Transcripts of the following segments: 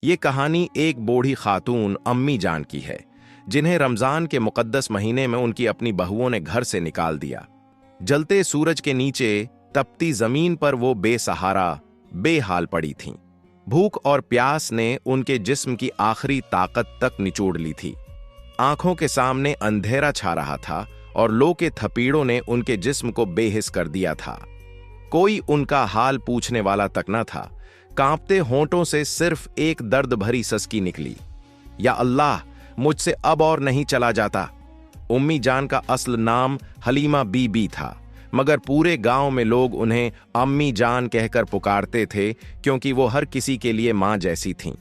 ये कहानी एक बूढ़ी खातून अम्मी जान की है, जिन्हें रमजान के मुकद्दस महीने में उनकी अपनी बहुओं ने घर से निकाल दिया। जलते सूरज के नीचे तपती जमीन पर वो बेसहारा बेहाल पड़ी थीं। भूख और प्यास ने उनके जिस्म की आखिरी ताकत तक निचोड़ ली थी। आंखों के सामने अंधेरा छा रहा था और लो के थपीड़ों ने उनके जिस्म को बेहिस कर दिया था। कोई उनका हाल पूछने वाला तक न था। कांपते होंठों से सिर्फ एक दर्द भरी सस्की निकली, या अल्लाह, मुझसे अब और नहीं चला जाता। उम्मी जान का असल नाम हलीमा बीबी था, मगर पूरे गांव में लोग उन्हें अम्मी जान कहकर पुकारते थे, क्योंकि वो हर किसी के लिए मां जैसी थीं।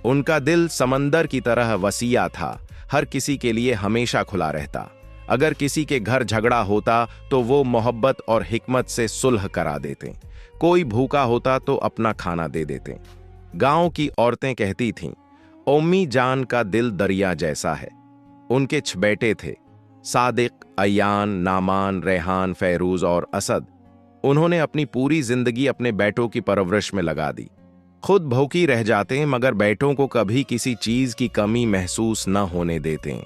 उनका दिल समंदर की तरह वसीया था, हर किसी के लिए हमेशा खुला रहता। अगर किसी के घर झगड़ा होता तो वो मोहब्बत और हिकमत से सुलह करा देते। कोई भूखा होता तो अपना खाना दे देते। गांव की औरतें कहती थीं, उम्मी जान का दिल दरिया जैसा है। उनके 6 बेटे थे, सादिक, अयान, नामान, रेहान, फैरूज और असद। उन्होंने अपनी पूरी जिंदगी अपने बेटों की परवरिश में लगा दी। खुद भूखी रह जाते, मगर बेटों को कभी किसी चीज की कमी महसूस न होने देते।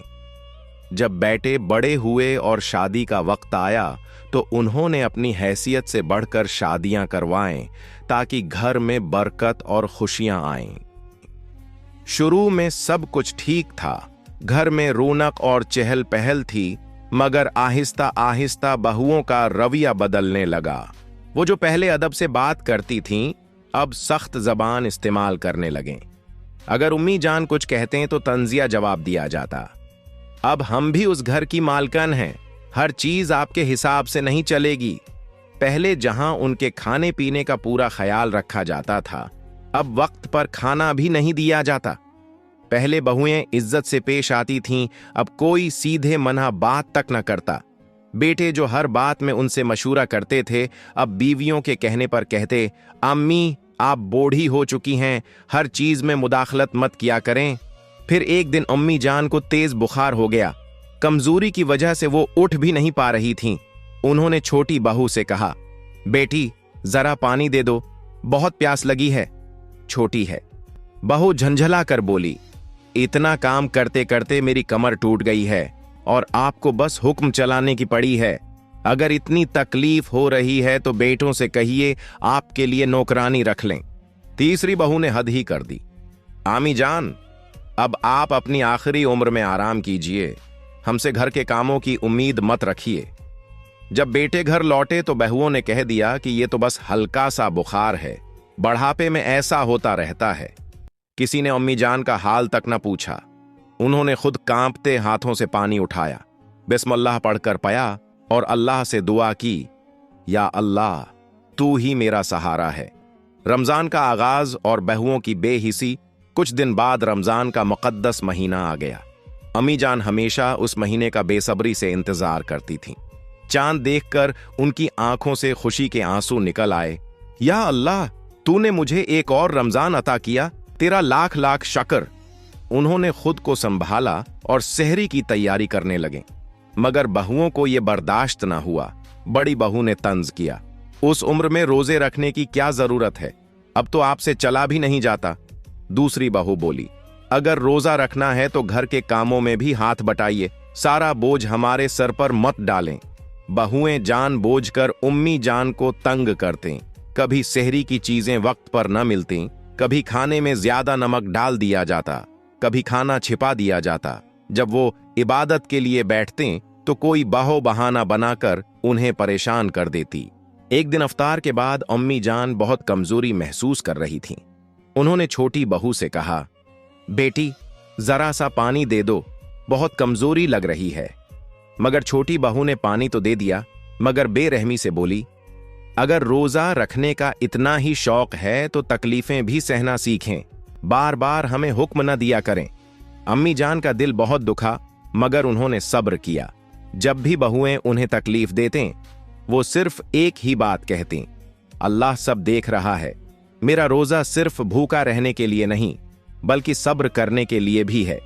जब बेटे बड़े हुए और शादी का वक्त आया तो उन्होंने अपनी हैसियत से बढ़कर शादियां करवाएं, ताकि घर में बरकत और खुशियां आएं। शुरू में सब कुछ ठीक था, घर में रौनक और चहल पहल थी, मगर आहिस्ता आहिस्ता बहुओं का रवैया बदलने लगा। वो जो पहले अदब से बात करती थीं, अब सख्त जबान इस्तेमाल करने लगें। अगर उम्मी जान कुछ कहते हैं तो तंजिया जवाब दिया जाता। अब हम भी उस घर की मालकन हैं, हर चीज आपके हिसाब से नहीं चलेगी। पहले जहां उनके खाने पीने का पूरा ख्याल रखा जाता था, अब वक्त पर खाना भी नहीं दिया जाता। पहले बहुएं इज्जत से पेश आती थीं, अब कोई सीधे मना बात तक न करता। बेटे जो हर बात में उनसे मशूरा करते थे, अब बीवियों के कहने पर कहते, अम्मी आप बूढ़ी हो चुकी हैं, हर चीज में मुदाखलत मत किया करें। फिर एक दिन अम्मी जान को तेज बुखार हो गया। कमजोरी की वजह से वो उठ भी नहीं पा रही थीं। उन्होंने छोटी बहू से कहा, बेटी जरा पानी दे दो, बहुत प्यास लगी है। छोटी है। बहू झंझला कर बोली, इतना काम करते करते मेरी कमर टूट गई है और आपको बस हुक्म चलाने की पड़ी है। अगर इतनी तकलीफ हो रही है तो बेटों से कहिए आपके लिए नौकरानी रख लें। तीसरी बहू ने हद ही कर दी, आमी जान अब आप अपनी आखिरी उम्र में आराम कीजिए, हमसे घर के कामों की उम्मीद मत रखिए। जब बेटे घर लौटे तो बहुओं ने कह दिया कि ये तो बस हल्का सा बुखार है, बढ़ापे में ऐसा होता रहता है। किसी ने अम्मी जान का हाल तक न पूछा। उन्होंने खुद कांपते हाथों से पानी उठाया, बिस्मिल्लाह पढ़कर पया और अल्लाह से दुआ की, या अल्लाह तू ही मेरा सहारा है। रमजान का आगाज और बहुओं की बेहिसी। कुछ दिन बाद रमजान का मुकद्दस महीना आ गया। अम्मी जान हमेशा उस महीने का बेसब्री से इंतजार करती थीं। चांद देखकर उनकी आंखों से खुशी के आंसू निकल आए। या अल्लाह, तूने मुझे एक और रमजान अता किया, तेरा लाख लाख शुक्र। उन्होंने खुद को संभाला और सहरी की तैयारी करने लगे, मगर बहुओं को यह बर्दाश्त न हुआ। बड़ी बहू ने तंज किया, उस उम्र में रोजे रखने की क्या जरूरत है, अब तो आपसे चला भी नहीं जाता। दूसरी बहू बोली, अगर रोजा रखना है तो घर के कामों में भी हाथ बटाइए, सारा बोझ हमारे सर पर मत डालें। बहुएं जान बूझकर उम्मी जान को तंग करते। कभी सहरी की चीजें वक्त पर न मिलती, कभी खाने में ज्यादा नमक डाल दिया जाता, कभी खाना छिपा दिया जाता। जब वो इबादत के लिए बैठते तो कोई बहो बहाना बनाकर उन्हें परेशान कर देती। एक दिन अफ्तार के बाद अम्मी जान बहुत कमजोरी महसूस कर रही थीं। उन्होंने छोटी बहू से कहा, बेटी जरा सा पानी दे दो, बहुत कमजोरी लग रही है। मगर छोटी बहू ने पानी तो दे दिया, मगर बेरहमी से बोली, अगर रोजा रखने का इतना ही शौक है तो तकलीफें भी सहना सीखें, बार बार हमें हुक्म न दिया करें। अम्मी जान का दिल बहुत दुखा, मगर उन्होंने सब्र किया। जब भी बहुएं उन्हें तकलीफ देते, वो सिर्फ एक ही बात कहती, अल्लाह सब देख रहा है। मेरा रोजा सिर्फ भूखा रहने के लिए नहीं, बल्कि सब्र करने के लिए भी है।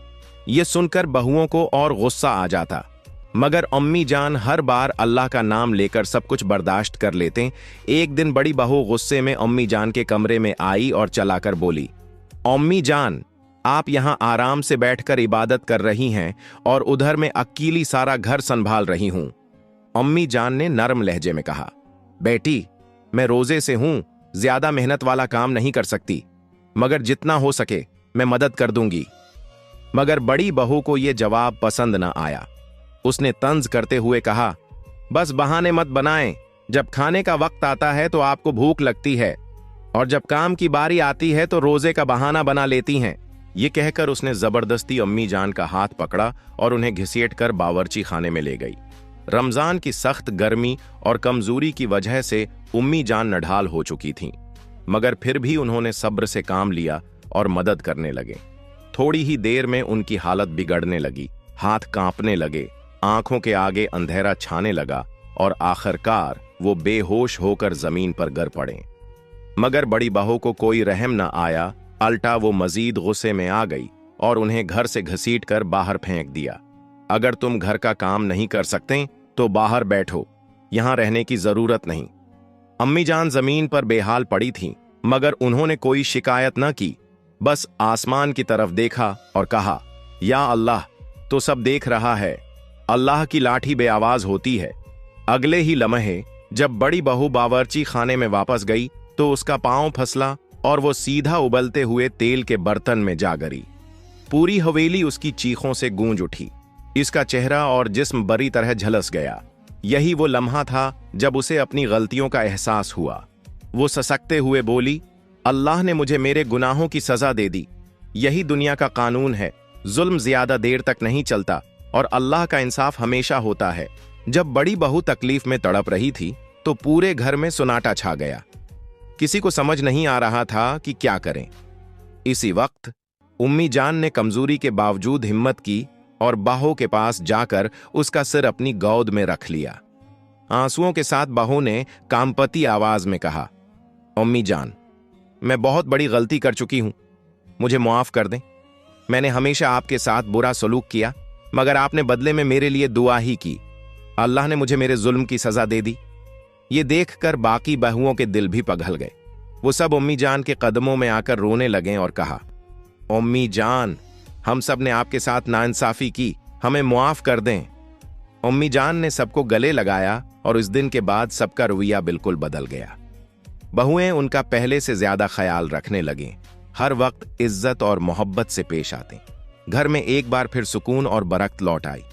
यह सुनकर बहुओं को और गुस्सा आ जाता, मगर अम्मी जान हर बार अल्लाह का नाम लेकर सब कुछ बर्दाश्त कर लेते। एक दिन बड़ी बहू गुस्से में अम्मी जान के कमरे में आई और चलाकर बोली, अम्मी जान, आप यहां आराम से बैठकर इबादत कर रही हैं और उधर मैं अकेली सारा घर संभाल रही हूं। अम्मी जान ने नरम लहजे में कहा, बेटी, मैं रोजे से हूं, ज्यादा मेहनत वाला काम नहीं कर सकती, मगर जितना हो सके मैं मदद कर दूंगी। मगर बड़ी बहू को यह जवाब पसंद न आया। उसने तंज करते हुए कहा, बस बहाने मत बनाएं। जब खाने का वक्त आता है तो आपको भूख लगती है, और जब काम की बारी आती है तो रोजे का बहाना बना लेती हैं। ये कहकर उसने जबरदस्ती अम्मी जान का हाथ पकड़ा और उन्हें घसीट कर बावर्ची खाने में ले गई। रमजान की सख्त गर्मी और कमजोरी की वजह से उम्मी जान नढाल हो चुकी थीं, मगर फिर भी उन्होंने सब्र से काम लिया और मदद करने लगे। थोड़ी ही देर में उनकी हालत बिगड़ने लगी, हाथ कांपने लगे, आंखों के आगे अंधेरा छाने लगा और आखिरकार वो बेहोश होकर जमीन पर गिर पड़े। मगर बड़ी बहू को कोई रहम न आया, अल्टा वो मजीद गुस्से में आ गई और उन्हें घर से घसीट कर बाहर फेंक दिया। अगर तुम घर का काम नहीं कर सकते तो बाहर बैठो, यहां रहने की जरूरत नहीं। अम्मी जान जमीन पर बेहाल पड़ी थीं, मगर उन्होंने कोई शिकायत न की, बस आसमान की तरफ देखा और कहा, या अल्लाह, तो सब देख रहा है। अल्लाह की लाठी बेआवाज होती है। अगले ही लम्हे जब बड़ी बहू बावर्ची खाने में वापस गई तो उसका पांव फसला और वो सीधा उबलते हुए तेल के बर्तन में जा गिरी। पूरी हवेली उसकी चीखों से गूंज उठी। इसका चेहरा और जिस्म बुरी तरह झलस गया। यही वो लम्हा था जब उसे अपनी गलतियों का एहसास हुआ। वो ससकते हुए बोली, अल्लाह ने मुझे मेरे गुनाहों की सजा दे दी। यही दुनिया का कानून है, जुल्म ज्यादा देर तक नहीं चलता और अल्लाह का इंसाफ हमेशा होता है। जब बड़ी बहू तकलीफ में तड़प रही थी तो पूरे घर में सुनाटा छा गया। किसी को समझ नहीं आ रहा था कि क्या करें। इसी वक्त उम्मी जान ने कमजोरी के बावजूद हिम्मत की और बहू के पास जाकर उसका सिर अपनी गोद में रख लिया। आंसुओं के साथ बहू ने कामपति आवाज में कहा, उम्मी जान, मैं बहुत बड़ी गलती कर चुकी हूं, मुझे माफ कर दें। मैंने हमेशा आपके साथ बुरा सलूक किया, मगर आपने बदले में मेरे लिए दुआ ही की। अल्लाह ने मुझे मेरे जुल्म की सजा दे दी। ये देखकर बाकी बहुओं के दिल भी पिघल गए। वो सब उम्मी जान के कदमों में आकर रोने लगे और कहा, उम्मी जान, हम सब ने आपके साथ नाइंसाफी की, हमें मुआफ कर दें। उम्मी जान ने सबको गले लगाया और इस दिन के बाद सबका रवैया बिल्कुल बदल गया। बहुएं उनका पहले से ज्यादा ख्याल रखने लगे, हर वक्त इज्जत और मोहब्बत से पेश आते। घर में एक बार फिर सुकून और बरकत लौट आई।